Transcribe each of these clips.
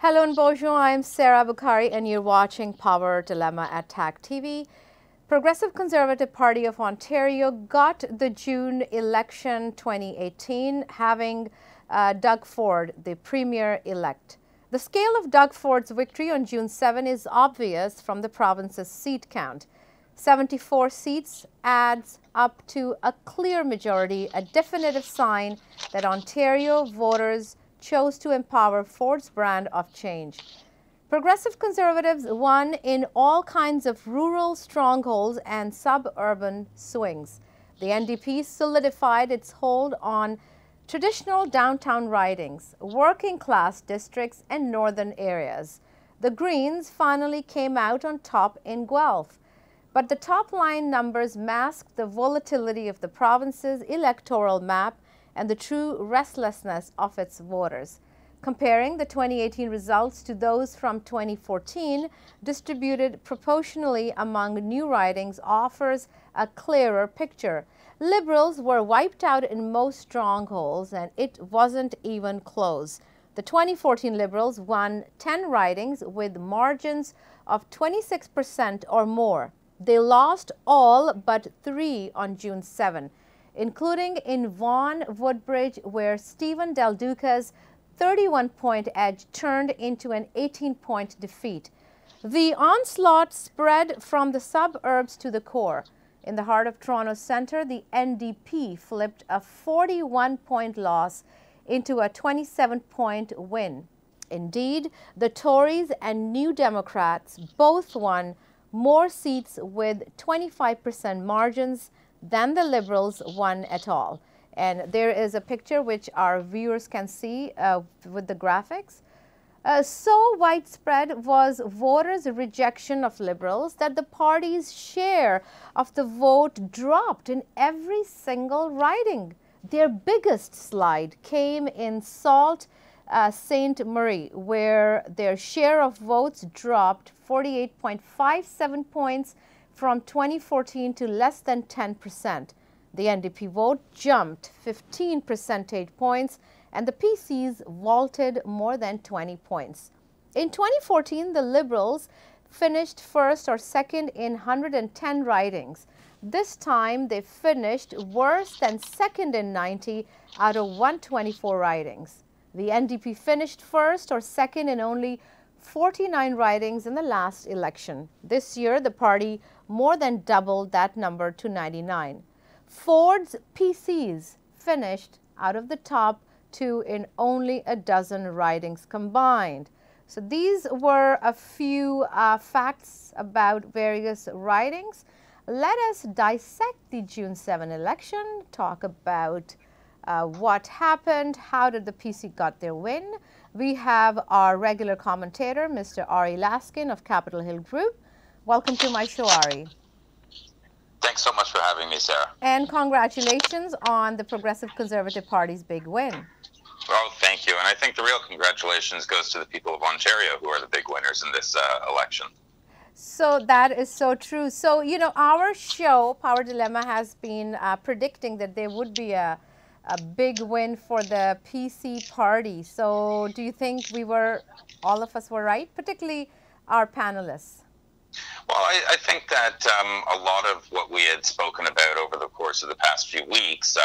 Hello and bonjour, I'm Sarah Bokhari and you're watching Power Dilemma at TAC TV. Progressive Conservative Party of Ontario got the June election 2018, having Doug Ford, the Premier-elect. The scale of Doug Ford's victory on June 7 is obvious from the province's seat count. 74 seats adds up to a clear majority, a definitive sign that Ontario voters chose to empower Ford's brand of change. Progressive Conservatives won in all kinds of rural strongholds and suburban swings. The NDP solidified its hold on traditional downtown ridings, working-class districts, and northern areas. The Greens finally came out on top in Guelph. But the top-line numbers masked the volatility of the province's electoral map and the true restlessness of its voters. Comparing the 2018 results to those from 2014, distributed proportionally among new ridings, offers a clearer picture. Liberals were wiped out in most strongholds, and it wasn't even close. The 2014 Liberals won 10 ridings with margins of 26% or more. They lost all but 3 on June 7, including in Vaughan Woodbridge, where Stephen Del Duca's 31-point edge turned into an 18-point defeat. The onslaught spread from the suburbs to the core. In the heart of Toronto Centre, the NDP flipped a 41-point loss into a 27-point win. Indeed, the Tories and New Democrats both won more seats with 25% margins than the Liberals won at all. And there is a picture which our viewers can see with the graphics. So widespread was voters' rejection of Liberals that the party's share of the vote dropped in every single riding. Their biggest slide came in Sault Ste. Marie, where their share of votes dropped 48.57 points from 2014 to less than 10%. The NDP vote jumped 15 percentage points and the PCs vaulted more than 20 points. In 2014, the Liberals finished first or second in 110 ridings. This time, they finished worse than second in 90 out of 124 ridings. The NDP finished first or second in only 49 ridings in the last election. This year, the party more than doubled that number to 99. Ford's PCs finished out of the top 2 in only a dozen ridings combined. So these were a few facts about various ridings. Let us dissect the June 7 election, talk about what happened, how did the PC got their win. We have our regular commentator, Mr. Ari Laskin of Capitol Hill Group. Welcome to my show, Ari. Thanks so much for having me, Sarah. And congratulations on the Progressive Conservative Party's big win. Well, thank you. And I think the real congratulations goes to the people of Ontario, who are the big winners in this election. So that is so true. So, you know, our show, Power Dilemma, has been predicting that there would be a big win for the PC party. So do you think all of us were right, particularly our panelists? Well, I think that a lot of what we had spoken about over the course of the past few weeks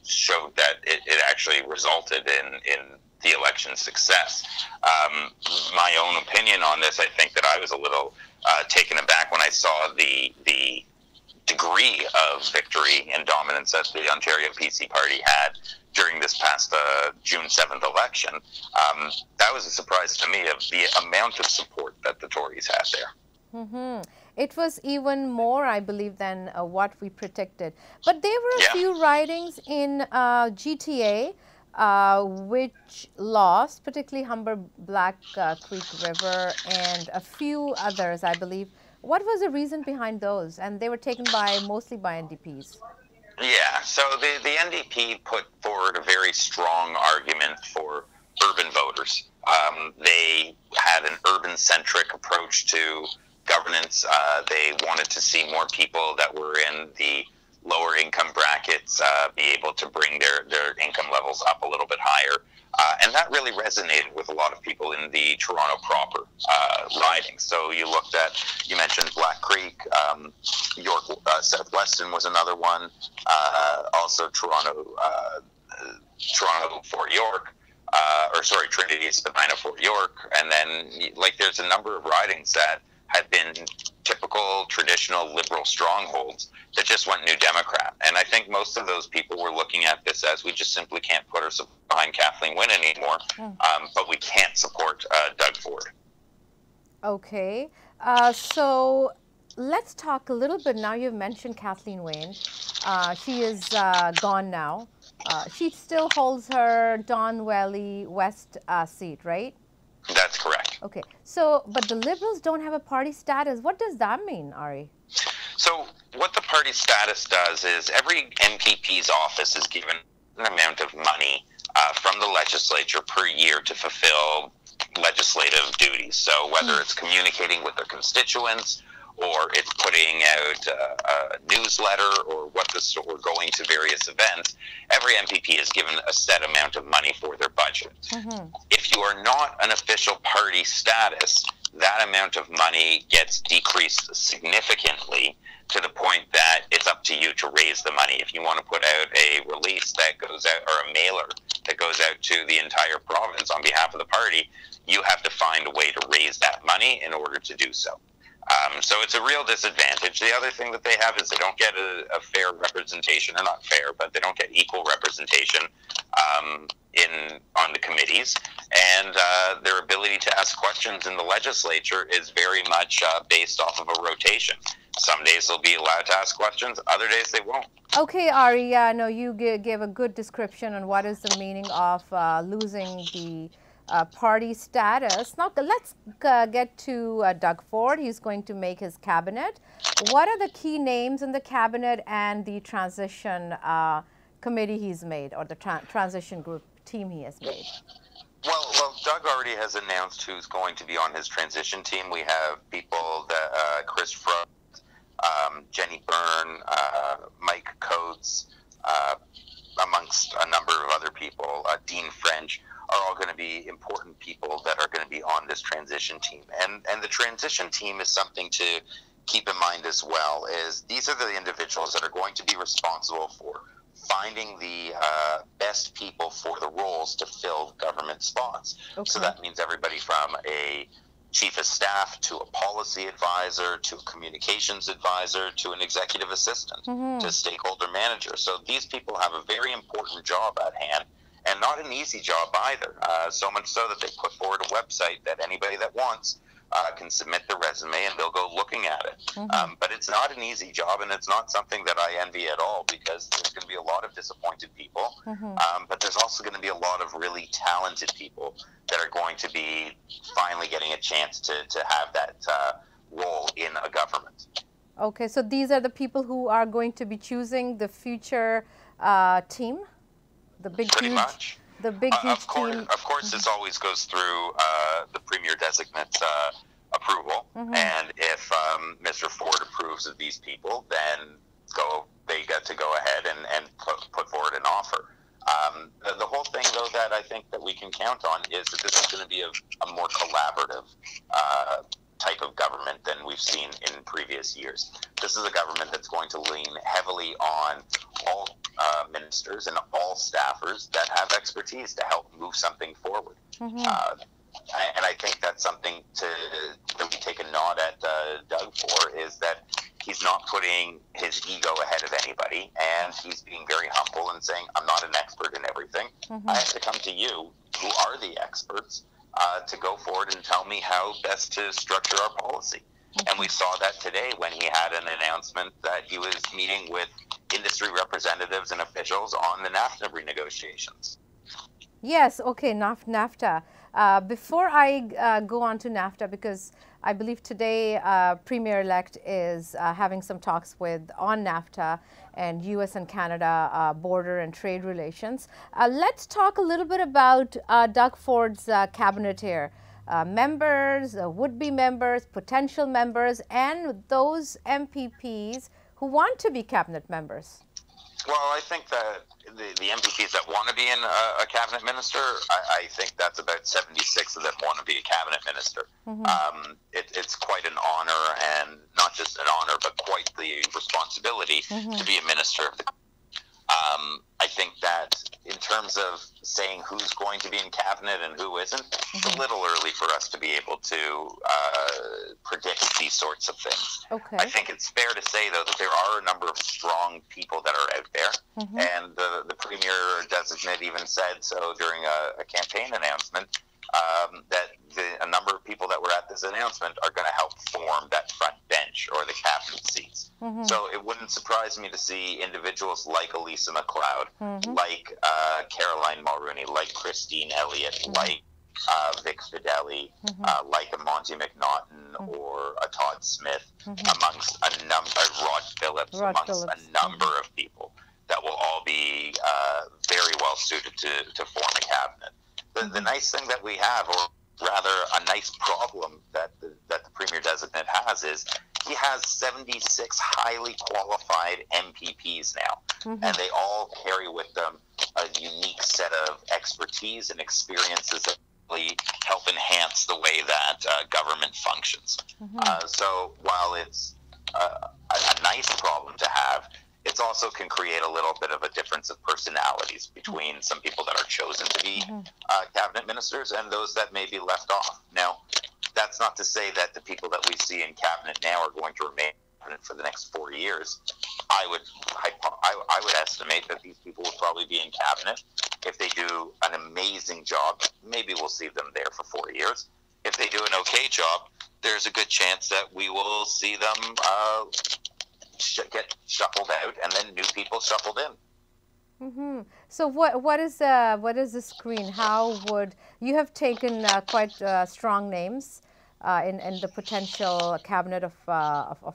showed that it actually resulted in the election success. My own opinion on this, I think that I was a little taken aback when I saw the degree of victory and dominance that the Ontario PC party had during this past June 7th election. That was a surprise to me of the amount of support that the Tories had there. Mm-hmm. It was even more, I believe, than what we predicted. But there were a few ridings in GTA which lost, particularly Humber Black Creek River and a few others, I believe. What was the reason behind those? And they were taken mostly by NDPs. Yeah, so the NDP put forward a very strong argument for urban voters. They had an urban-centric approach to governance. They wanted to see more people that were in the lower income brackets be able to bring their income levels up a little bit higher. And that really resonated with a lot of people in the Toronto proper riding. So you mentioned Black Creek, York Southwestern was another one, also Toronto Fort York, Trinity Spadina Fort York, and then there's a number of ridings that had been typical traditional liberal strongholds that just went New Democrat. And I think most of those people were looking at this as, we just simply can't put ourselves behind Kathleen Wynne anymore, but we can't support Doug Ford. Okay, so let's talk a little bit now. You've mentioned Kathleen Wynne. She is gone now. She still holds her Don Valley West seat, right? That's correct. Okay, so, but the Liberals don't have a party status. What does that mean, Ari? So what the party status does is every MPP's office is given an amount of money from the legislature per year to fulfill legislative duties. So whether it's communicating with their constituents, or it's putting out a newsletter, or going to various events, every MPP is given a set amount of money for their budget. If you are not an official party status, that amount of money gets decreased significantly, to the point that it's up to you to raise the money. If you want to put out a release that goes out, or a mailer that goes out to the entire province on behalf of the party, you have to find a way to raise that money in order to do so. So it's a real disadvantage. The other thing that they have is they don't get a fair representation, or not fair, but they don't get equal representation on the committees, and their ability to ask questions in the legislature is very much based off of a rotation. Some days they'll be allowed to ask questions, other days they won't. Okay, Ari, no, you gave a good description on what is the meaning of losing the party status. Now let's get to Doug Ford. He's going to make his cabinet. What are the key names in the cabinet and the transition committee he's made, or the transition group team he has made? Well, Doug already has announced who's going to be on his transition team. We have people that Chris Frost, Jenny Byrne, Mike Coates, amongst a number of other people, Dean French, are all going to be important people that are going to be on this transition team. And the transition team is something to keep in mind as well, is these are the individuals that are going to be responsible for finding the best people for the roles to fill government spots. Okay. So that means everybody from a chief of staff to a policy advisor to a communications advisor to an executive assistant to stakeholder manager. So these people have a very important job at hand, and not an easy job either. So much so that they put forward a website that anybody that wants can submit their resume and they'll go looking at it. But it's not an easy job, and it's not something that I envy at all, because there's going to be a lot of disappointed people. But there's also going to be a lot of really talented people that are going to be finally getting a chance to have that role in a government. Okay, so these are the people who are going to be choosing the future team? The big, Pretty huge, much. The big, huge team. Of course, this always goes through the Premier Designate's approval, and if Mr. Ford approves of these people, then they get to go ahead and put forward an offer. The whole thing, though, that I think that we can count on is that this is going to be a more collaborative type of government than we've seen in previous years. This is a government that's going to lean heavily on all ministers and all staffers that have expertise to help move something forward. And I think that's something that we take a nod at Doug for, is that he's not putting his ego ahead of anybody, and he's being very humble and saying, I'm not an expert in everything. I have to come to you, who are the experts, to go forward and tell me how best to structure our policy. And we saw that today when he had an announcement that he was meeting with industry representatives and officials on the NAFTA renegotiations. Yes, okay, NAFTA. Before I go on to NAFTA, because I believe today Premier-elect is having some talks on NAFTA and U.S. and Canada border and trade relations. Let's talk a little bit about Doug Ford's cabinet here. Members, would-be members, potential members, and those MPPs who want to be cabinet members? Well, I think that the MPPs that want to be in a cabinet minister, I think that's about 76 of them want to be a cabinet minister. It's quite an honor, and not just an honor, but quite the responsibility to be a minister of the. I think that in terms of saying who's going to be in cabinet and who isn't, it's a little early for us to be able to predict these sorts of things. Okay. I think it's fair to say, though, that there are a number of strong people that are out there, and the premier designate even said so during a campaign announcement, that a number of people that were at this announcement are going to help form that front bench or the cabinet seats. So it wouldn't surprise me to see individuals like Elisa MacLeod, like Caroline Mulrooney, like Christine Elliott, like Vic Fideli, like a Monty McNaughton or a Todd Smith, amongst a number, Rod Phillips, a number of people that will all be very well suited to form a cabinet. The nice thing that we have, or rather a nice problem that the Premier Designate has, is he has 76 highly qualified MPPs now, and they all carry with them a unique set of expertise and experiences that really help enhance the way that government functions. So while it's a nice problem to have, it also can create a little bit of a difference of personalities between some people that are chosen to be cabinet ministers and those that may be left off. Now, that's not to say that the people that we see in cabinet now are going to remain cabinet for the next 4 years. I would estimate that these people will probably be in cabinet. If they do an amazing job, maybe we'll see them there for 4 years. If they do an okay job, there's a good chance that we will see them get shuffled out, and then new people shuffled in. So what is the screen? How would you have taken quite strong names in the potential cabinet of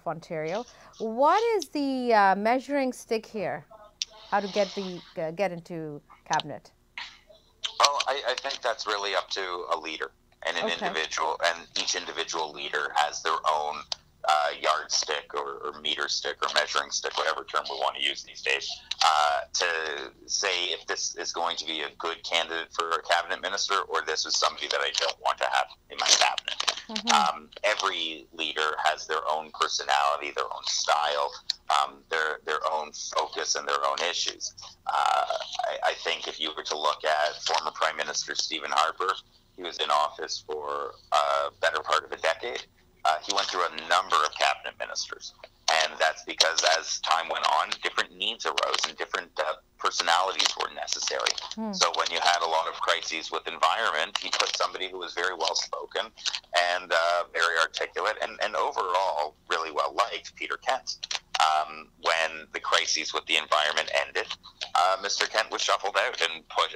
Ontario? What is the measuring stick here? How to get into cabinet? Well, I think that's really up to a leader and an individual, and each individual leader has their own yardstick or meter stick or measuring stick, whatever term we want to use these days, to say if this is going to be a good candidate for a cabinet minister, or this is somebody that I don't want to have in my cabinet. Every leader has their own personality, their own style, their own focus, and their own issues. I think if you were to look at former Prime Minister Stephen Harper, he was in office for a better part of a decade. He went through a number of cabinet ministers, and that's because as time went on, different needs arose and different personalities were necessary. So when you had a lot of crises with environment, he put somebody who was very well spoken and very articulate and overall really well liked, Peter Kent. When the crises with the environment ended, Mr. Kent was shuffled out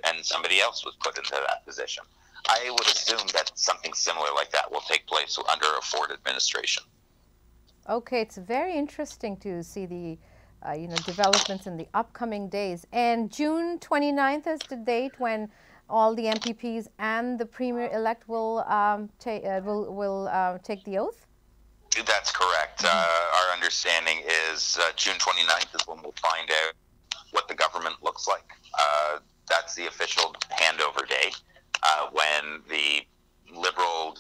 and somebody else was put into that position. I would assume that something similar like that will take place under a Ford administration. Okay, it's very interesting to see the developments in the upcoming days. And June 29th is the date when all the MPPs and the Premier-elect will take the oath? That's correct. Our understanding is June 29th is when we'll find out what the government looks like. That's the official handover day. When the Liberal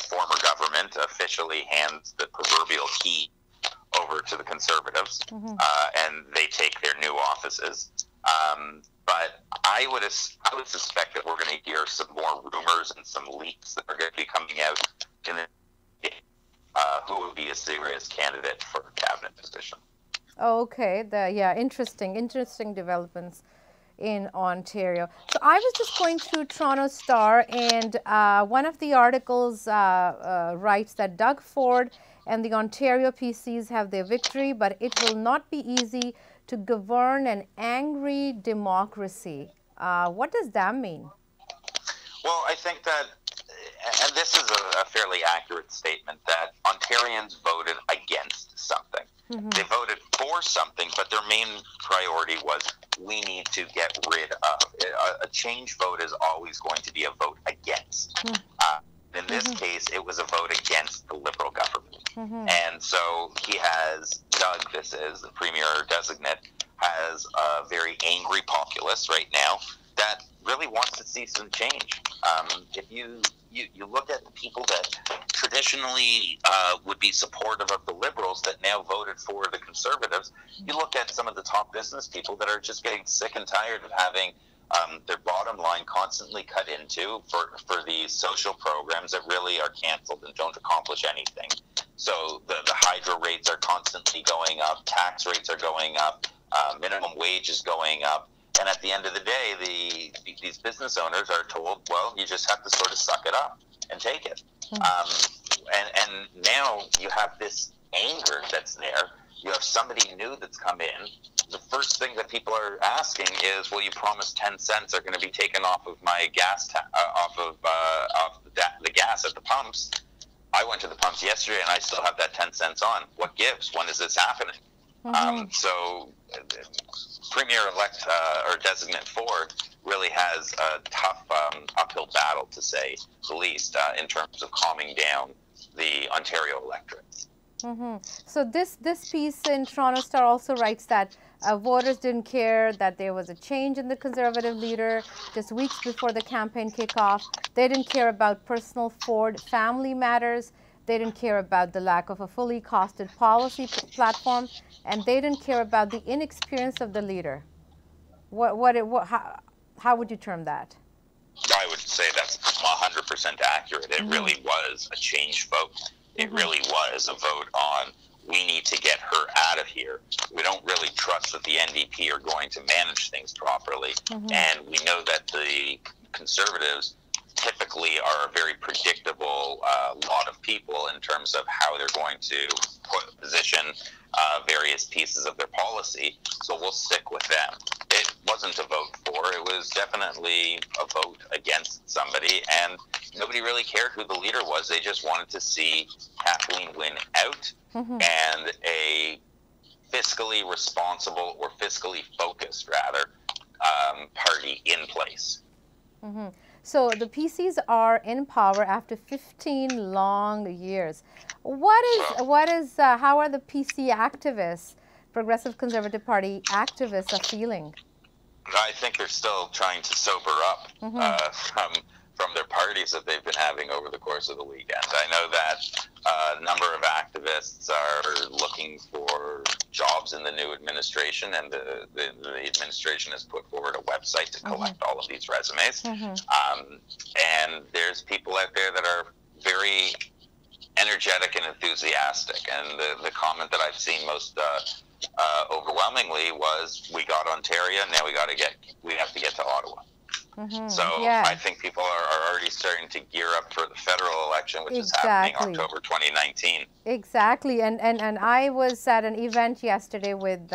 former government officially hands the proverbial key over to the Conservatives, and they take their new offices. But I would suspect that we're going to hear some more rumors and some leaks that are going to be coming out in who would be a serious candidate for a cabinet position. Okay, interesting developments in Ontario. So I was just going through Toronto Star, and one of the articles writes that Doug Ford and the Ontario PCs have their victory, but it will not be easy to govern an angry democracy. What does that mean? Well, I think that, and this is a fairly accurate statement, that Ontarians voted against something. They voted for something, but their main priority was we need to get rid of. A change vote is always going to be a vote against. In this case, it was a vote against the Liberal government. And so he has, Doug, this is, the Premier designate, has a very angry populace right now that really wants to see some change. If you look at the people that traditionally would be supportive of the Liberals that now voted for the Conservatives, you look at some of the top business people that are just getting sick and tired of having their bottom line constantly cut into for these social programs that really are canceled and don't accomplish anything. So the hydro rates are constantly going up, tax rates are going up, minimum wage is going up. And at the end of the day, these business owners are told, well, you just have to sort of suck it up and take it. And now you have this anger that's there. You have somebody new that's come in. The first thing that people are asking is, well, you promised 10 cents are going to be taken off of my gas, off the gas at the pumps. I went to the pumps yesterday and I still have that 10 cents on. What gives? When is this happening? So Premier-elect or designate Ford really has a tough uphill battle, to say the least, in terms of calming down the Ontario electorate. So this piece in Toronto Star also writes that voters didn't care that there was a change in the Conservative leader just weeks before the campaign kickoff. They didn't care about personal Ford family matters. They didn't care about the lack of a fully costed policy platform, and they didn't care about the inexperience of the leader. How would you term that? I would say that's 100% accurate. It really was a change vote. It really was a vote on, we need to get her out of here. We don't really trust that the NDP are going to manage things properly. And we know that the Conservatives typically are a very predictable lot of people in terms of how they're going to position various pieces of their policy. So we'll stick with them. It wasn't a vote for, it was definitely a vote against somebody, and nobody really cared who the leader was. They just wanted to see Kathleen win out and a fiscally responsible, or fiscally focused rather, party in place. So the PCs are in power after 15 long years. How are the PC activists, Progressive Conservative Party activists, are feeling? I think they're still trying to sober up from their parties that they've been having over the course of the weekend. I know that a number of activists are looking for jobs in the new administration, and the administration has put forward a website to collect all of these resumes. And there's people out there that are very energetic and enthusiastic. And the comment that I've seen most overwhelmingly was, we got Ontario, now we have to get to Ottawa. So I think people are already starting to gear up for the federal election, which is happening October 2019. Exactly. And I was at an event yesterday with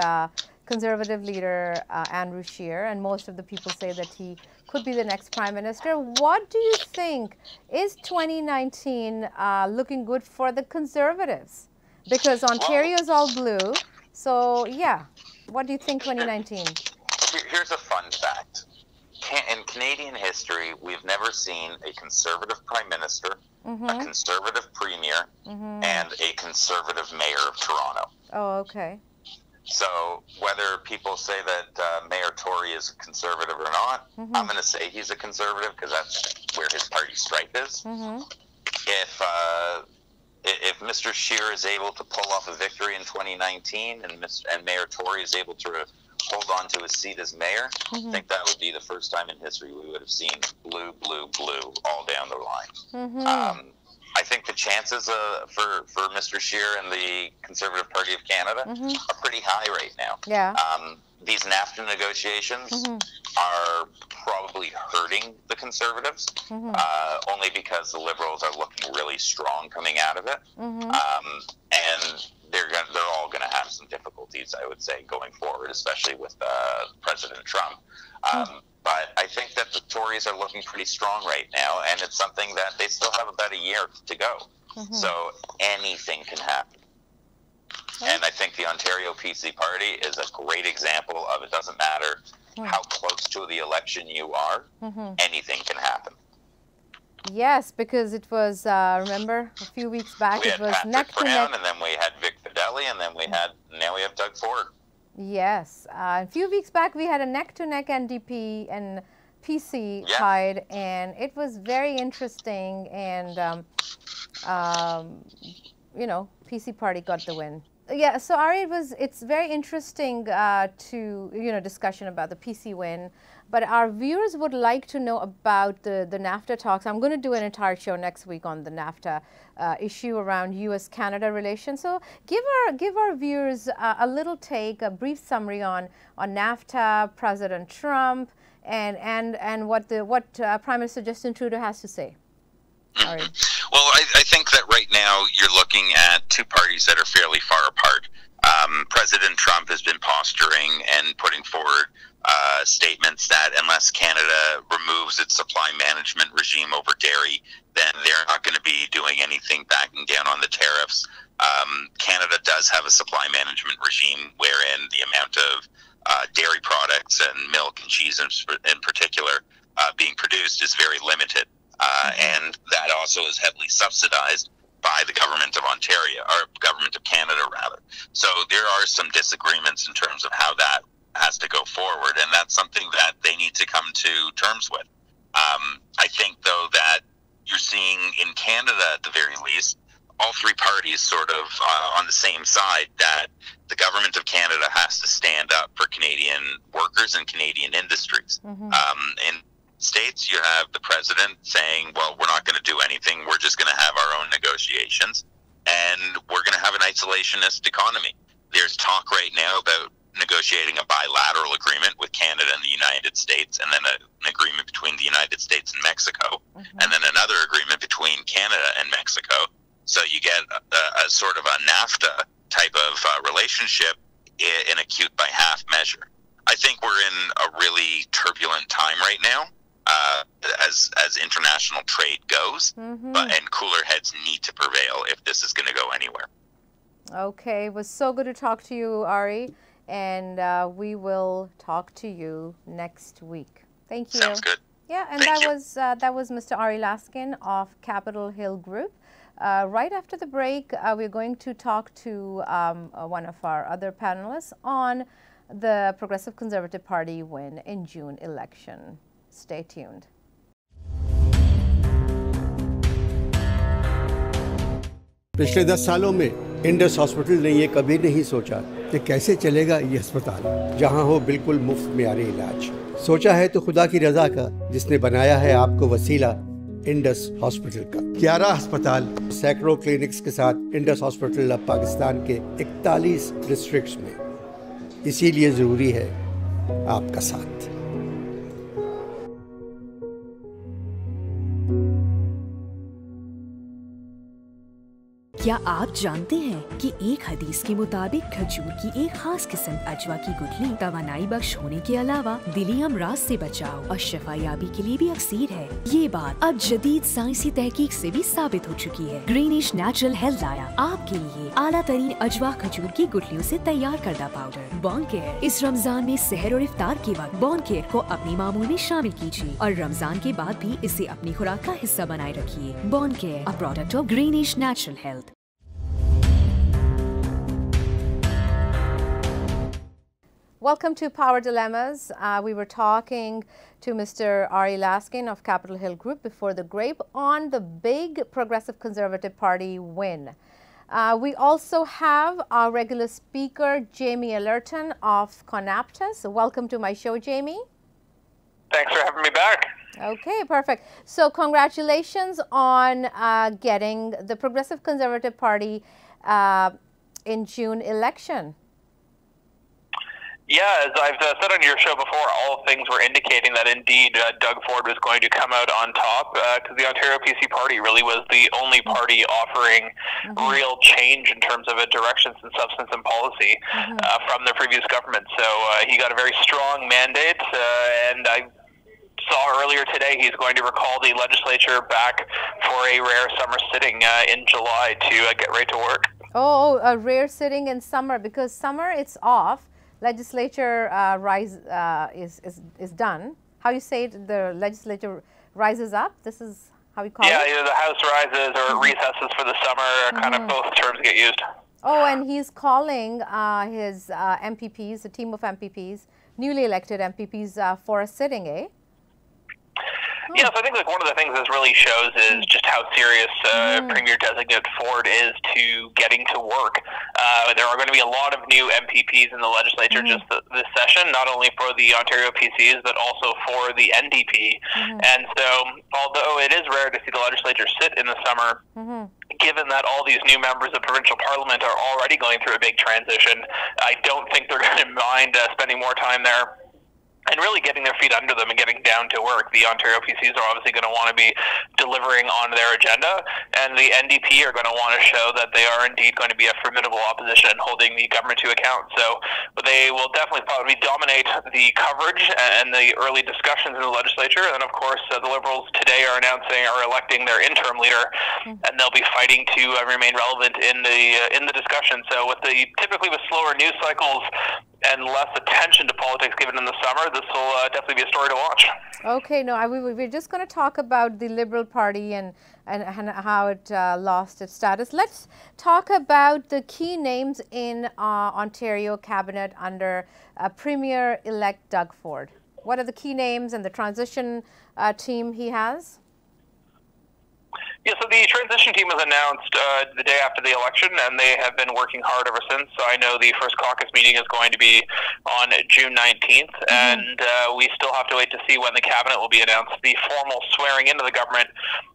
Conservative leader Andrew Scheer, and most of the people say that he could be the next Prime Minister. What do you think? Is 2019 looking good for the Conservatives? Because Ontario is all blue. So, yeah. What do you think 2019? Here's a fun fact. In Canadian history, we've never seen a Conservative Prime Minister, a Conservative Premier, and a Conservative Mayor of Toronto. Oh, okay. So whether people say that Mayor Tory is a Conservative or not, I'm going to say he's a Conservative because that's where his party stripe is. If Mr. Scheer is able to pull off a victory in 2019 and Mayor Tory is able to hold on to his seat as mayor, I think that would be the first time in history we would have seen blue, blue, blue all down the line. I think the chances for Mr. Scheer and the Conservative Party of Canada are pretty high right now. Yeah. These NAFTA negotiations are probably hurting the Conservatives, only because the Liberals are looking really strong coming out of it. And they're all going to have some difficulties, I would say, going forward, especially with President Trump. But I think that the Tories are looking pretty strong right now, and it's something that they still have about a year to go. So anything can happen. And I think the Ontario PC Party is a great example of, it doesn't matter how close to the election you are, anything can happen. Yes, because it was, remember, a few weeks back, We it had was Patrick neck to Brown, neck. and then we had Vic Fideli, and then now we have Doug Ford. Yes, a few weeks back we had a neck-to-neck NDP and PC tied, and it was very interesting. And you know, PC party got the win. Yeah, so Ari, it's very interesting to discussion about the PC win. But our viewers would like to know about the NAFTA talks. I'm going to do an entire show next week on the NAFTA issue around U.S.-Canada relations. So give our viewers a little take, a brief summary on NAFTA, President Trump, and what Prime Minister Justin Trudeau has to say. Sorry. Well, I think that right now you're looking at two parties that are fairly far apart. President Trump has been posturing and putting forward statements that unless Canada removes its supply management regime over dairy, then they're not going to be doing anything backing down on the tariffs. Canada does have a supply management regime wherein the amount of dairy products and milk and cheese in particular being produced is very limited. And that also is heavily subsidized by the government of Ontario, or government of Canada, rather. So there are some disagreements in terms of how that has to go forward, and that's something that they need to come to terms with. I think, though, that you're seeing in Canada, at the very least, all three parties sort of on the same side, that the government of Canada has to stand up for Canadian workers and Canadian industries. In States, you have the president saying, well, we're not going to do anything. We're just going to have our own negotiations, and we're going to have an isolationist economy. There's talk right now about negotiating a bilateral agreement with Canada and the United States, and then an agreement between the United States and Mexico, and then another agreement between Canada and Mexico. So you get a sort of a NAFTA type of relationship in a cute by half measure. I think we're in a really turbulent time right now. As international trade goes, and cooler heads need to prevail if this is going to go anywhere. Okay, it was so good to talk to you, Ari, and we will talk to you next week. Thank you. Sounds good. Yeah, and that was Mr. Ari Laskin of Capitol Hill Group. Right after the break, we're going to talk to one of our other panelists on the Progressive Conservative Party win in June election. Stay tuned. पिछले 10 सालों में Indus hospital ने ये कभी नहीं सोचा कि कैसे चलेगा ये अस्पताल जहां हो बिल्कुल मुफ्त मियारी इलाज। सोचा है तो खुदा की रजा का, जिसने बनाया है आपको वसीला इंडस हॉस्पिटल का। 11 अस्पताल, सैकड़ों क्लिनिक्स के साथ इंडस हॉस्पिटल अब पाकिस्तान के 41 डिस्ट्रिक्ट्स में। इसीलिए जरूरी है आपका साथ। क्या आप जानते हैं कि एक हदीस के मुताबिक खजूर की एक खास किस्म अजवा की गुठली तवानाई बख्श होने के अलावा दिली अमराज से बचाव और शफायाबी के लिए भी अक्सीर है। ये बात अब जदीद साइंसी तहकीक से भी साबित हो चुकी है। ग्रीनिश नेचुरल हेल्थ लाया आपके लिए आला तरीन अजवा खजूर की गुठलियों से तैयार करदा पाउडर बॉन केयर। इस रमजान में सहर और इफ्तार के वक्त बॉन केयर को अपनी मामूल में शामिल कीजिए और रमजान के बाद भी इसे अपनी खुराक का हिस्सा बनाए रखिए। Bon care, a product of greenish natural health. Welcome to Power Dilemmas. We were talking to Mr. Ari Laskin of Capitol Hill Group before the break on the big Progressive Conservative Party win. We also have our regular speaker, Jamie Allerton of Conapta. So welcome to my show, Jamie. Thanks for having me back. Okay, perfect. So congratulations on getting the Progressive Conservative Party in June election. Yeah, as I've said on your show before, all things were indicating that indeed Doug Ford was going to come out on top because the Ontario PC Party really was the only party offering real change in terms of a direction and substance and policy from the previous government. So he got a very strong mandate, and I saw earlier today he's going to recall the legislature back for a rare summer sitting in July to get right to work. Oh, a rare sitting in summer, because summer it's off. Legislature is done. How you say it? The legislature rises up. This is how we call it? Yeah, the House rises or recesses for the summer, kind of both terms get used. Oh, and he's calling his MPPs, a team of MPPs, newly elected MPPs, for a sitting, eh? Yes, I think like one of the things this really shows is just how serious Premier Designate Ford is to getting to work. There are going to be a lot of new MPPs in the legislature just this session, not only for the Ontario PCs, but also for the NDP. And so, although it is rare to see the legislature sit in the summer, given that all these new members of provincial parliament are already going through a big transition, I don't think they're going to mind spending more time there and really getting their feet under them and getting down to work. The Ontario PCs are obviously going to want to be delivering on their agenda, and the NDP are going to want to show that they are indeed going to be a formidable opposition and holding the government to account. So they will definitely probably dominate the coverage and the early discussions in the legislature. And of course, the Liberals today are electing their interim leader, and they'll be fighting to remain relevant in the discussion. So typically with slower news cycles and less attention to politics given in the summer, this will definitely be a story to watch. Okay, no, we're just going to talk about the Liberal Party and how it lost its status. Let's talk about the key names in Ontario cabinet under Premier-elect Doug Ford. What are the key names and the transition team he has? Yeah, so the transition team was announced the day after the election, and they have been working hard ever since. So I know the first caucus meeting is going to be on June 19th, and we still have to wait to see when the cabinet will be announced. The formal swearing into the government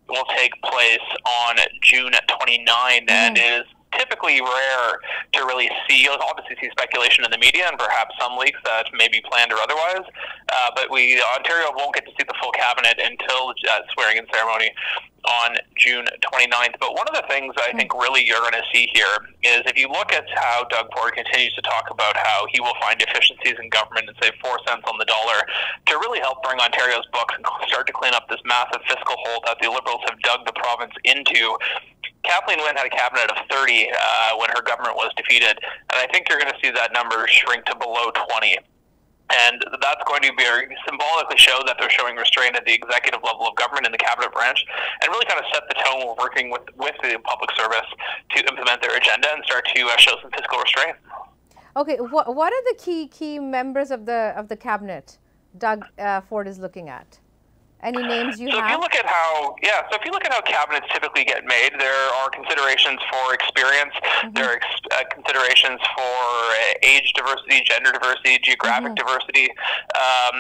will take place on June 29, and it is typically rare to really see. You'll obviously see speculation in the media and perhaps some leaks that may be planned or otherwise, but Ontario won't get to see the full cabinet until that swearing-in ceremony on June 29th. But one of the things I think really you're going to see here is if you look at how Doug Ford continues to talk about how he will find efficiencies in government and save 4 cents on the dollar to really help bring Ontario's books and start to clean up this massive fiscal hole that the Liberals have dug the province into. Kathleen Wynne had a cabinet of 30 when her government was defeated, and I think you're going to see that number shrink to below 20. And that's going to be symbolically show that they're showing restraint at the executive level of government in the cabinet branch, and really kind of set the tone. We're working with the public service to implement their agenda and start to show some fiscal restraint. Okay, what are the key members of the cabinet Doug Ford is looking at? Any names you have? If you look at how cabinets typically get made, there are considerations for experience, there are considerations for age diversity, gender diversity, geographic diversity,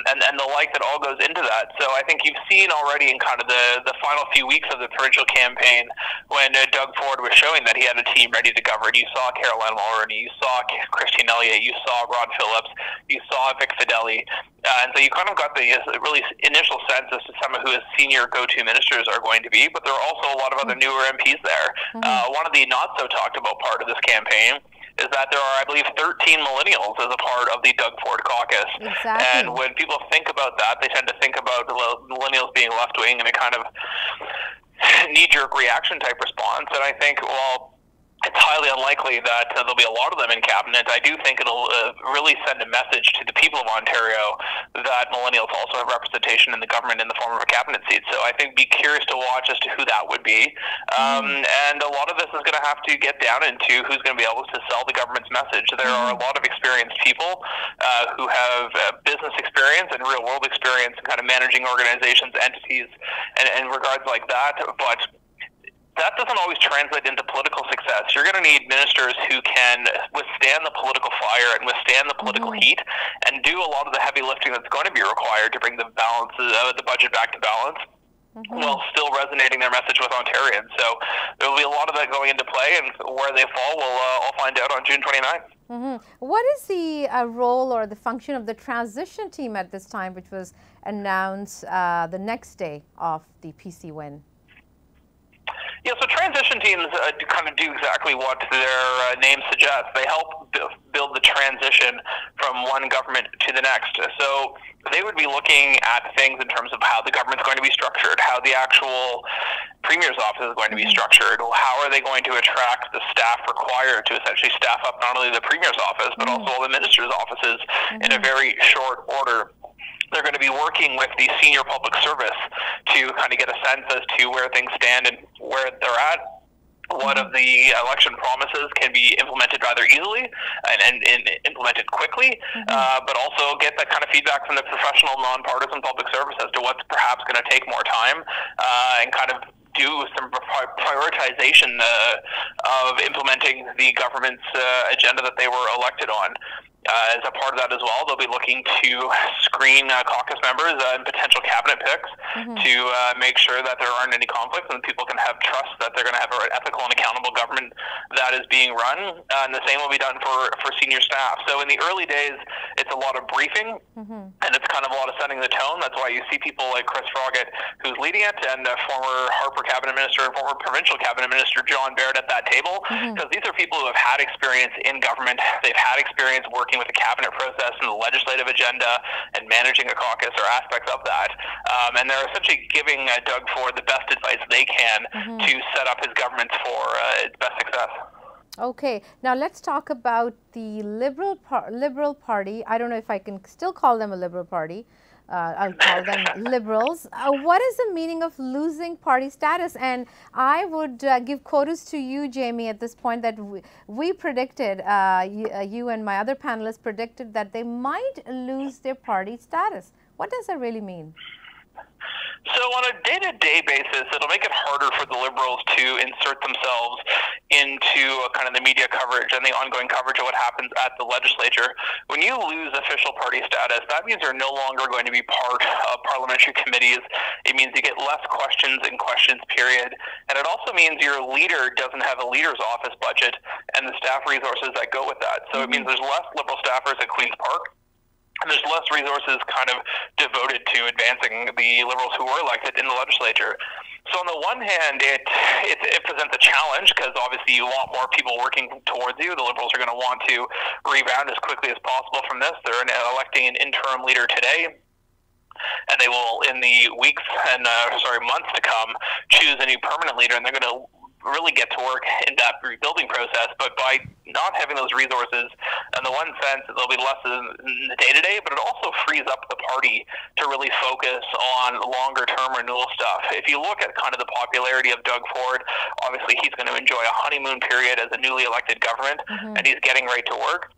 and the like that all goes into that. So I think you've seen already in kind of the final few weeks of the provincial campaign when Doug Ford was showing that he had a team ready to govern. You saw Caroline Mulroney, you saw Christine Elliott, you saw Rod Phillips, you saw Vic Fideli. And so you kind of got the really initial sense as to some of who his senior go-to ministers are going to be, but there are also a lot of other newer MPs there. One of the not-so-talked-about part of this campaign is that there are, I believe, 13 millennials as a part of the Doug Ford caucus. Exactly. And when people think about that, they tend to think about the millennials being left-wing and a kind of knee-jerk reaction type response. And I think, well, it's highly unlikely that there'll be a lot of them in cabinet. I do think it'll really send a message to the people of Ontario that millennials also have representation in the government in the form of a cabinet seat. So I think be curious to watch as to who that would be. And a lot of this is going to have to get down into who's going to be able to sell the government's message. There are a lot of experienced people who have business experience and real-world experience in kind of managing organizations, entities, and regards like that. But that doesn't always translate into political success. You're going to need ministers who can withstand the political fire and withstand the political heat and do a lot of the heavy lifting that's going to be required to bring the budget back to balance while still resonating their message with Ontarians. So there will be a lot of that going into play, and where they fall, we'll all find out on June 29th. What is the role or the function of the transition team at this time, which was announced the next day of the PC win? Yeah, so transition teams kind of do exactly what their name suggests. They help build the transition from one government to the next. So they would be looking at things in terms of how the government's going to be structured, how the actual Premier's office is going to be structured, how are they going to attract the staff required to essentially staff up not only the Premier's office, but also all the ministers' offices in a very short order. they're going to be working with the senior public service to kind of get a sense as to where things stand and where they're at. What of the election promises can be implemented rather easily and implemented quickly, but also get that kind of feedback from the professional, nonpartisan public service as to what's perhaps going to take more time, and kind of do some prioritization of implementing the government's agenda that they were elected on. As a part of that as well, they'll be looking to screen caucus members and potential cabinet picks to make sure that there aren't any conflicts and people can have trust that they're going to have an ethical and accountable government that is being run. And the same will be done for senior staff. So in the early days, it's a lot of briefing, and it's kind of a lot of setting the tone. That's why you see people like Chris Froggett, who's leading it, and former Harper cabinet minister and former provincial cabinet minister John Baird at that table, because these are people who have had experience in government. They've had experience working with the cabinet process and the legislative agenda and managing a caucus or aspects of that. And they're essentially giving Doug Ford the best advice they can to set up his government for its best success. Okay, now let's talk about the Liberal Party. I don't know if I can still call them a Liberal Party. I'll call them Liberals. What is the meaning of losing party status? And I would give kudos to you, Jamie, at this point that we predicted, you and my other panelists predicted that they might lose their party status. What does that really mean? So on a day-to-day basis, it'll make it harder for the Liberals to insert themselves into kind of the media coverage and the ongoing coverage of what happens at the legislature. When you lose official party status, that means you're no longer going to be part of parliamentary committees. It means you get less questions in questions period. And it also means your leader doesn't have a leader's office budget and the staff resources that go with that. So it means there's less Liberal staffers at Queen's Park. And there's less resources kind of devoted to advancing the Liberals who were elected in the legislature. So on the one hand, it presents a challenge because obviously you want more people working towards you. The Liberals are going to want to rebound as quickly as possible from this. They're electing an interim leader today, and they will, in the weeks and months to come, choose a new permanent leader, and they're going to really get to work in that rebuilding process. But by not having those resources, in the one sense, there'll be less in the day-to-day, but it also frees up the party to really focus on longer-term renewal stuff. If you look at kind of the popularity of Doug Ford, obviously he's going to enjoy a honeymoon period as a newly elected government, and he's getting right to work.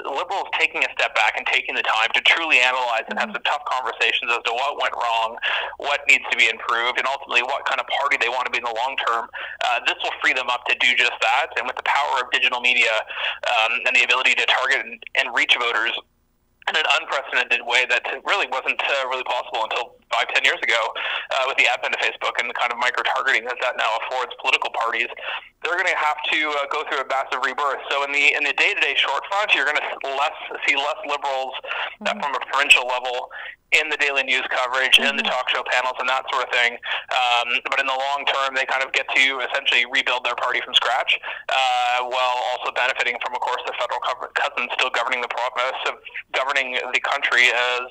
Liberals taking a step back and taking the time to truly analyze and have some tough conversations as to what went wrong, what needs to be improved, and ultimately what kind of party they want to be in the long term. This will free them up to do just that. And with the power of digital media and the ability to target and reach voters in an unprecedented way that really wasn't really possible until 5-10 years ago with the advent of Facebook and the kind of micro-targeting that now affords political parties, they're going to have to go through a massive rebirth. So in the day-to-day short front, you're going to see less Liberals from a provincial level in the daily news coverage, in the talk show panels and that sort of thing. But in the long term, they kind of get to essentially rebuild their party from scratch, while also benefiting from, of course, the federal cousins still governing the province, governing the country as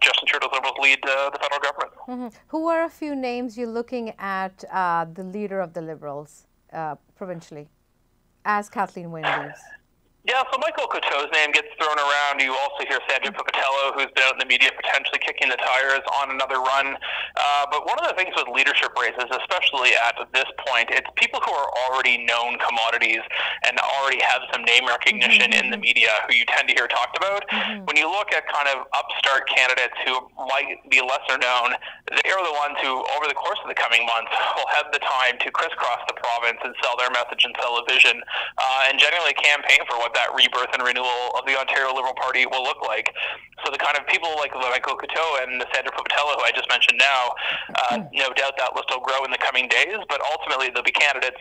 Justin Trudeau's Liberals lead the federal government. Who are a few names you're looking at the leader of the Liberals provincially as Kathleen Wayne leaves? Yeah, so Michael Coteau's name gets thrown around. You also hear Sandra Pocatello, who's been out in the media potentially kicking the tires on another run. But one of the things with leadership races, especially at this point, it's people who are already known commodities and already have some name recognition in the media who you tend to hear talked about. When you look at kind of upstart candidates who might be lesser known, they are the ones who, over the course of the coming months, will have the time to crisscross the province and sell their message and sell a vision, and generally campaign for what that rebirth and renewal of the Ontario Liberal Party will look like. So the kind of people like Michael Coteau and Sandra Pocatello, who I just mentioned now, no doubt that list will grow in the coming days, but ultimately there'll be candidates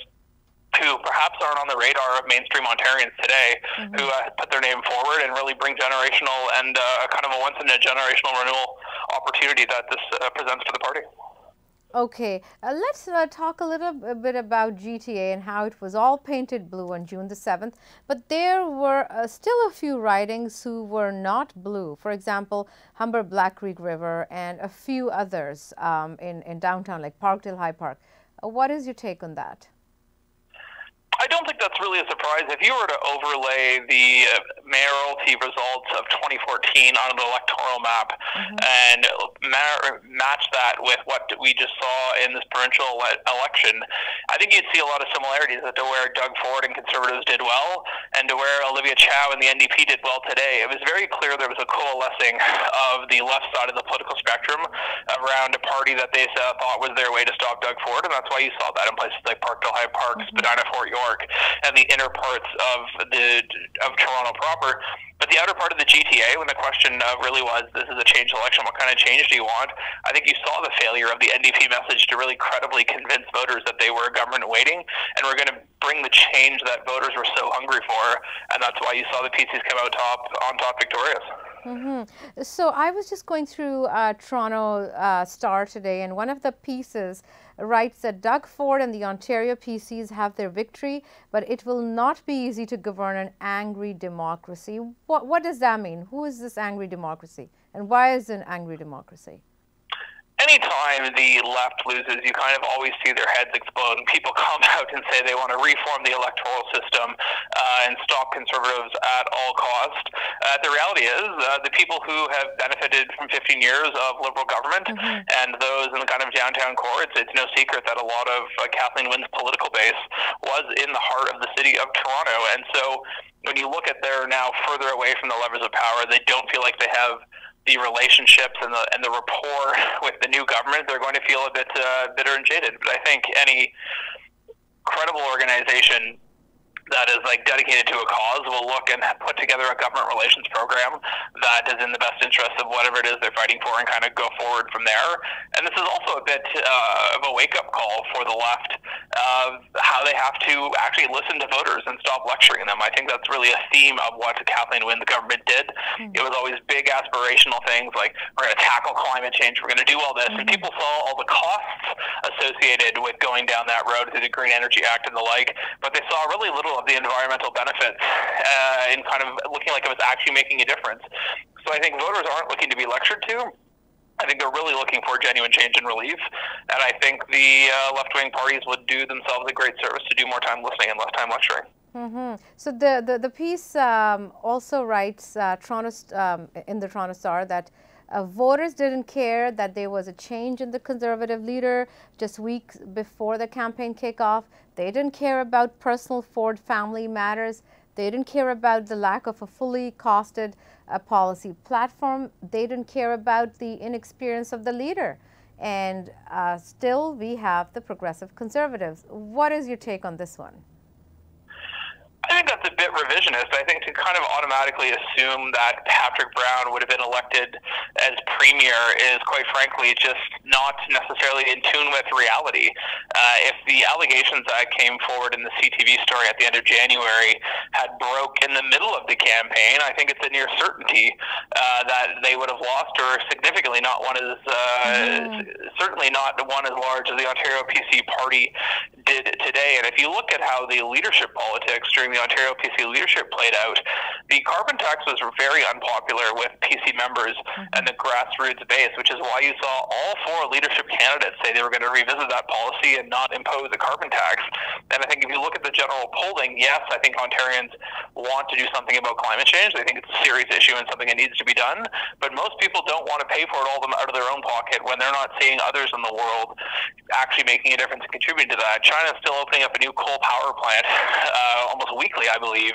who perhaps aren't on the radar of mainstream Ontarians today, who put their name forward and really bring generational and kind of a once-in-a-generational renewal opportunity that this presents to the party. Okay, let's talk a little bit about GTA and how it was all painted blue on June the 7th, but there were still a few ridings who were not blue. For example, Humber Black Creek River and a few others in downtown like Parkdale High Park. What is your take on that? I don't think that's really a surprise. If you were to overlay the mayoralty results of 2014 on an electoral map and match that with what we just saw in this provincial election, I think you'd see a lot of similarities to where Doug Ford and Conservatives did well and to where Olivia Chow and the NDP did well today. It was very clear there was a coalescing of the left side of the political spectrum around a party that they thought was their way to stop Doug Ford, and that's why you saw that in places like Parkdale High Park, Spadina, Fort York, and the inner parts of Toronto proper. But the outer part of the GTA, when the question really was, this is a changed election, what kind of change do you want? I think you saw the failure of the NDP message to really credibly convince voters that they were a government waiting and were going to bring the change that voters were so hungry for, and that's why you saw the PCs come out on top victorious. So I was just going through Toronto Star today, and one of the pieces writes that Doug Ford and the Ontario PCs have their victory, but it will not be easy to govern an angry democracy. What does that mean? Who is this angry democracy, and why is it an angry democracy? Anytime the left loses, you kind of always see their heads explode, and people come out and say they want to reform the electoral system and stop Conservatives at all cost. The reality is the people who have benefited from 15 years of Liberal government and those in the kind of downtown core, it's no secret that a lot of Kathleen Wynne's political base was in the heart of the city of Toronto. And so when you look at they're now further away from the levers of power, they don't feel like they have the relationships and the rapport with the new government. They're going to feel a bit bitter and jaded. But I think any credible organization that is dedicated to a cause will look and put together a government relations program that is in the best interest of whatever it is they're fighting for and kind of go forward from there. And this is also a bit of a wake-up call for the left of how they have to actually listen to voters and stop lecturing them. I think that's really a theme of what Kathleen Wynne, the government, did. It was always big aspirational things like, we're going to tackle climate change, we're going to do all this, and people saw all the costs associated with going down that road through the Green Energy Act and the like, but they saw really little of the environmental benefits and kind of looking like it was actually making a difference. So I think voters aren't looking to be lectured to. I think they're really looking for genuine change and relief, and I think the left-wing parties would do themselves a great service to do more time listening and less time lecturing. So the piece also writes in the Toronto Star that voters didn't care that there was a change in the Conservative leader just weeks before the campaign kickoff. They didn't care about personal Ford family matters. They didn't care about the lack of a fully costed policy platform. They didn't care about the inexperience of the leader. And still we have the Progressive Conservatives. What is your take on this one? I think that's a bit revisionist. I think to kind of automatically assume that Patrick Brown would have been elected as premier is, quite frankly, just not necessarily in tune with reality. If the allegations that came forward in the CTV story at the end of January had broke in the middle of the campaign, I think it's a near certainty that they would have lost, or significantly not one as certainly not one as large as the Ontario PC party did today. And if you look at how the leadership politics during the Ontario PC leadership played out, the carbon tax was very unpopular with PC members and the grassroots base, which is why you saw all four leadership candidates say they were going to revisit that policy and not impose a carbon tax. And I think if you look at the general polling, yes, I think Ontarians want to do something about climate change. They think it's a serious issue and something that needs to be done. But most people don't want to pay for it all out of their own pocket when they're not seeing others in the world actually making a difference and contributing to that. China's still opening up a new coal power plant almost weekly, I believe.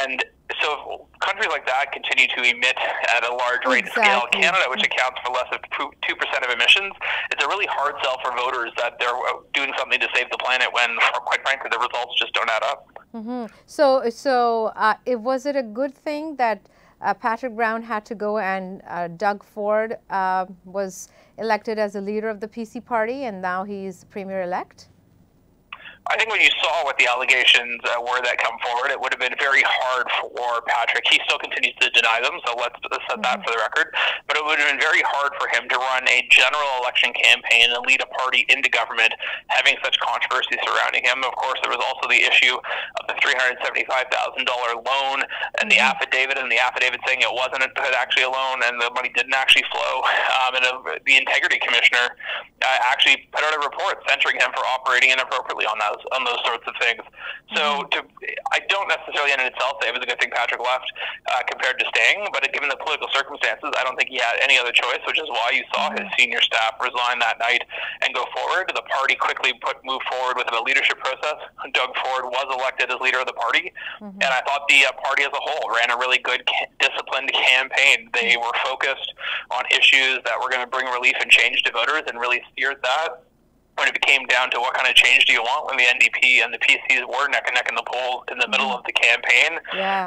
And so if countries like that continue to emit at a large rate and scale, Canada, which accounts for less of 2% of emissions, it's a really hard sell for voters that they're doing something to save the planet when, quite frankly, the results just don't add up. So was it a good thing that Patrick Brown had to go and Doug Ford was elected as the leader of the PC party, and now he's premier-elect? I think when you saw what the allegations were that come forward, it would have been very hard for Patrick. He still continues to deny them, so let's set that for the record. But it would have been very hard for him to run a general election campaign and lead a party into government, having such controversy surrounding him. Of course, there was also the issue of the $375,000 loan and the affidavit, saying it wasn't actually a loan and the money didn't actually flow. And the integrity commissioner actually put out a report censuring him for operating inappropriately on those sorts of things. So I don't necessarily in itself say it was a good thing Patrick left compared to staying, but given the political circumstances, I don't think he had any other choice, which is why you saw his senior staff resign that night and go forward. The party quickly moved forward with a leadership process. Doug Ford was elected as leader of the party, and I thought the party as a whole ran a really good, disciplined campaign. They were focused on issues that were going to bring relief and change to voters and really steered that. When it came down to what kind of change do you want, when the NDP and the PCs were neck and neck in the polls in the middle of the campaign,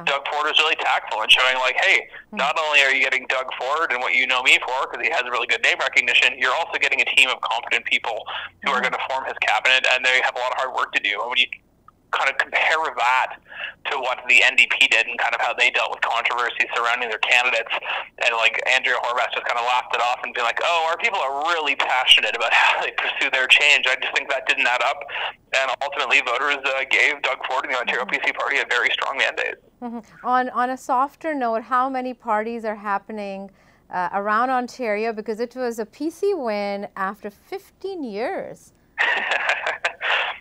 Doug Ford was really tactful and showing like, hey, not only are you getting Doug Ford and what you know me for, because he has really good name recognition, you're also getting a team of competent people who are going to form his cabinet, and they have a lot of hard work to do. And when you kind of compare that to what the NDP did and kind of how they dealt with controversy surrounding their candidates, and like Andrea Horwath just kind of laughed it off and be like, oh, our people are really passionate about how they pursue their change. I just think that didn't add up, and ultimately voters gave Doug Ford and the Ontario PC Party a very strong mandate. On a softer note, how many parties are happening around Ontario, because it was a PC win after 15 years?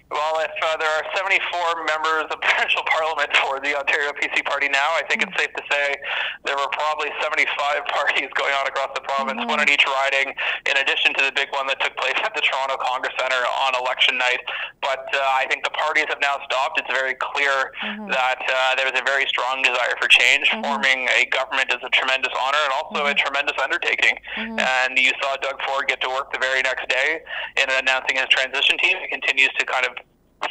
Well, if there are 74 members of provincial parliament for the Ontario PC Party now, I think it's safe to say there were probably 75 parties going on across the province, one in each riding, in addition to the big one that took place at the Toronto Congress Centre on election night. But I think the parties have now stopped. It's very clear that there is a very strong desire for change. Forming a government is a tremendous honor and also a tremendous undertaking. And you saw Doug Ford get to work the very next day in announcing his transition team. He continues to kind of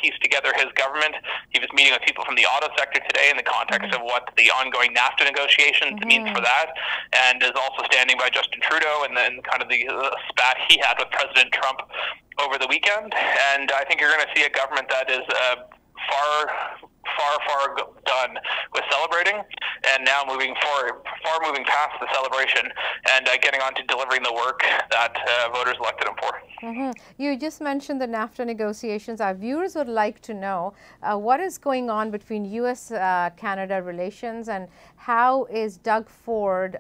piece together his government. He was meeting with people from the auto sector today in the context of what the ongoing NAFTA negotiations means for that, and is also standing by Justin Trudeau and then kind of the spat he had with President Trump over the weekend. And I think you're going to see a government that is far done with celebrating, and now moving past the celebration and getting on to delivering the work that voters elected him for. You just mentioned the NAFTA negotiations. Our viewers would like to know what is going on between U.S.-Canada relations, and how is Doug Ford,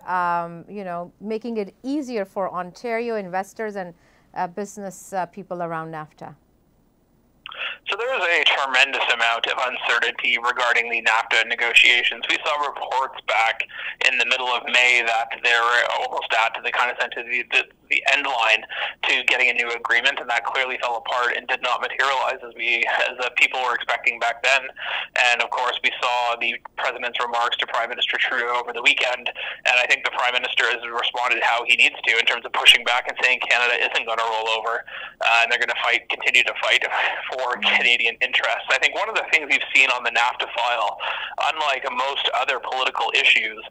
making it easier for Ontario investors and business people around NAFTA? So there is a tremendous amount of uncertainty regarding the NAFTA negotiations. We saw reports back in the middle of May that they were almost at the kind of sent to the end line to getting a new agreement, and that clearly fell apart and did not materialize as people were expecting back then. And of course, we saw the president's remarks to Prime Minister Trudeau over the weekend, and I think the Prime Minister has responded how he needs to in terms of pushing back and saying Canada isn't going to roll over, and they're going to continue to fight for Canadian interests. I think one of the things we've seen on the NAFTA file, unlike most other political issues,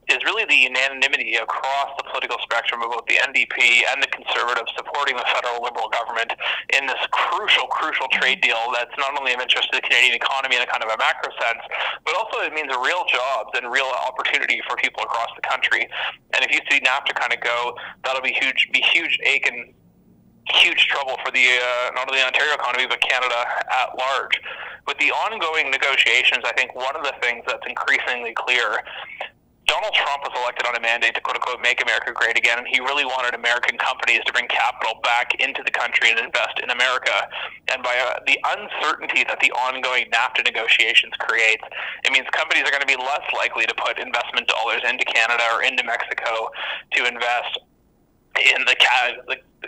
is really the unanimity across the political spectrum of both the NDP and the Conservatives supporting the federal Liberal government in this crucial trade deal that's not only of interest to the Canadian economy in a kind of a macro sense, but also it means real jobs and real opportunity for people across the country. And if you see NAFTA kind of go, that'll be huge ache and huge trouble for the not only the Ontario economy but Canada at large. With the ongoing negotiations, I think one of the things that's increasingly clear, Donald Trump was elected on a mandate to quote-unquote make America great again, and he really wanted American companies to bring capital back into the country and invest in America. And by the uncertainty that the ongoing NAFTA negotiations creates, it means companies are going to be less likely to put investment dollars into Canada or into Mexico to invest in the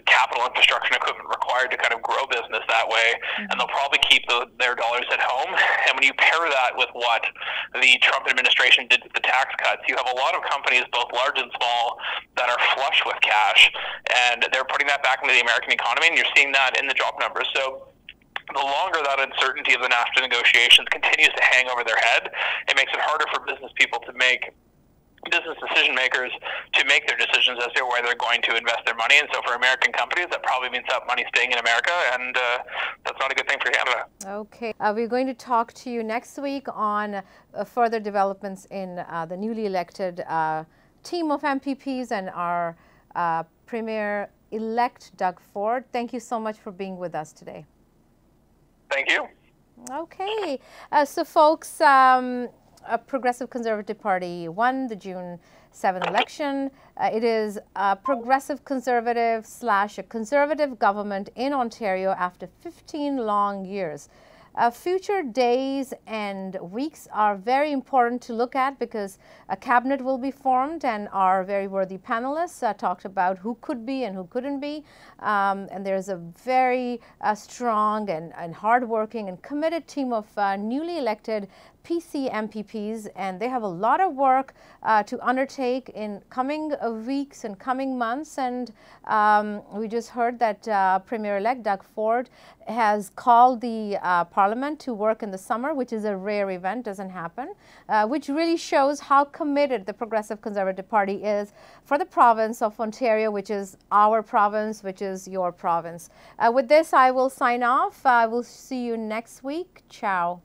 capital infrastructure and equipment required to kind of grow business that way, and they'll probably keep their dollars at home. And when you pair that with what the Trump administration did with the tax cuts, you have a lot of companies, both large and small, that are flush with cash, and they're putting that back into the American economy, and you're seeing that in the job numbers. So the longer that uncertainty of the NAFTA negotiations continues to hang over their head, it makes it harder for business people to make business decision makers to make their decisions as to where they're going to invest their money. And so for American companies, that probably means that money staying in America, and that's not a good thing for Canada. Okay. We're going to talk to you next week on further developments in the newly elected team of MPPs and our Premier-elect Doug Ford. Thank you so much for being with us today. Thank you. Okay. So folks, a Progressive Conservative Party won the June 7th election. It is a progressive conservative / a conservative government in Ontario after 15 long years. Future days and weeks are very important to look at because a cabinet will be formed, and our very worthy panelists talked about who could be and who couldn't be. And there's a very strong and hardworking and committed team of newly elected PC MPPs, and they have a lot of work to undertake in coming weeks and coming months. And we just heard that Premier-elect Doug Ford has called the Parliament to work in the summer, which is a rare event, doesn't happen, which really shows how committed the Progressive Conservative Party is for the province of Ontario, which is our province, which is your province. With this, I will sign off. I will see you next week. Ciao.